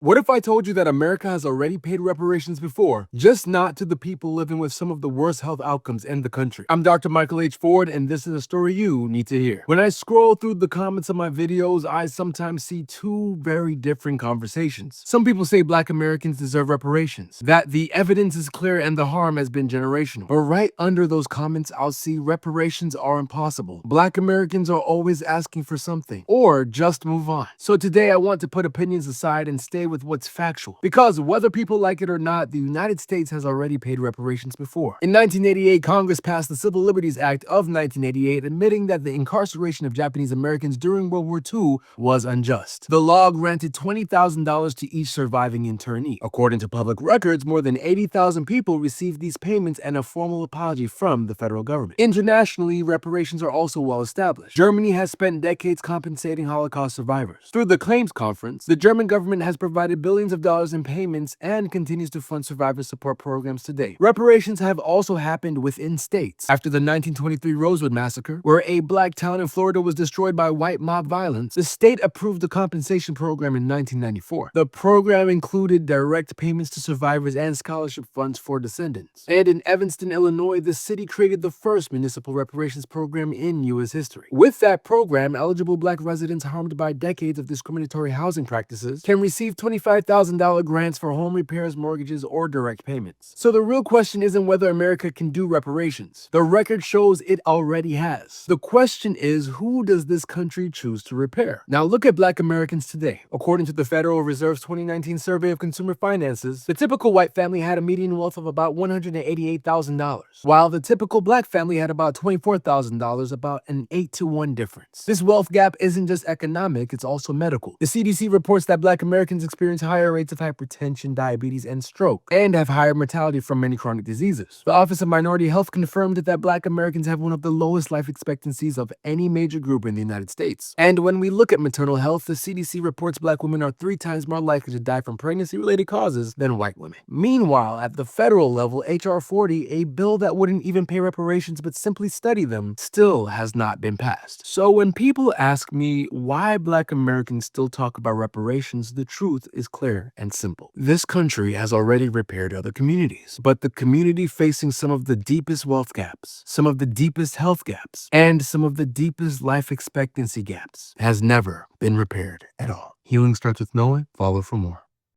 What if I told you that America has already paid reparations before, just not to the people living with some of the worst health outcomes in the country? I'm Dr. Michael H. Ford, and this is a story you need to hear. When I scroll through the comments of my videos, I sometimes see two very different conversations. Some people say Black Americans deserve reparations, that the evidence is clear and the harm has been generational. But right under those comments, I'll see reparations are impossible. Black Americans are always asking for something, or just move on. So today I want to put opinions aside and stay with what's factual. Because whether people like it or not, the United States has already paid reparations before. In 1988, Congress passed the Civil Liberties Act of 1988, admitting that the incarceration of Japanese Americans during World War II was unjust. The law granted $20,000 to each surviving internee. According to public records, more than 80,000 people received these payments and a formal apology from the federal government. Internationally, reparations are also well established. Germany has spent decades compensating Holocaust survivors. Through the Claims Conference, the German government has provided billions of dollars in payments and continues to fund survivor support programs today. Reparations have also happened within states. After the 1923 Rosewood Massacre, where a black town in Florida was destroyed by white mob violence, the state approved the compensation program in 1994. The program included direct payments to survivors and scholarship funds for descendants. And in Evanston, Illinois, the city created the first municipal reparations program in U.S. history. With that program, eligible black residents harmed by decades of discriminatory housing practices can receive $25,000 grants for home repairs, mortgages, or direct payments. So the real question isn't whether America can do reparations. The record shows it already has. The question is, who does this country choose to repair? Now look at Black Americans today. According to the Federal Reserve's 2019 survey of consumer finances, the typical white family had a median wealth of about $188,000, while the typical black family had about $24,000, about an 8-to-1 difference. This wealth gap isn't just economic, it's also medical. The CDC reports that Black Americans experience higher rates of hypertension, diabetes, and stroke, and have higher mortality from many chronic diseases. The Office of Minority Health confirmed that Black Americans have one of the lowest life expectancies of any major group in the United States. And when we look at maternal health, the CDC reports Black women are 3 times more likely to die from pregnancy-related causes than white women. Meanwhile, at the federal level, H.R. 40, a bill that wouldn't even pay reparations but simply study them, still has not been passed. So when people ask me why Black Americans still talk about reparations, the truth is clear and simple. This country has already repaired other communities, but the community facing some of the deepest wealth gaps, some of the deepest health gaps, and some of the deepest life expectancy gaps has never been repaired at all. Healing starts with knowing. Follow for more.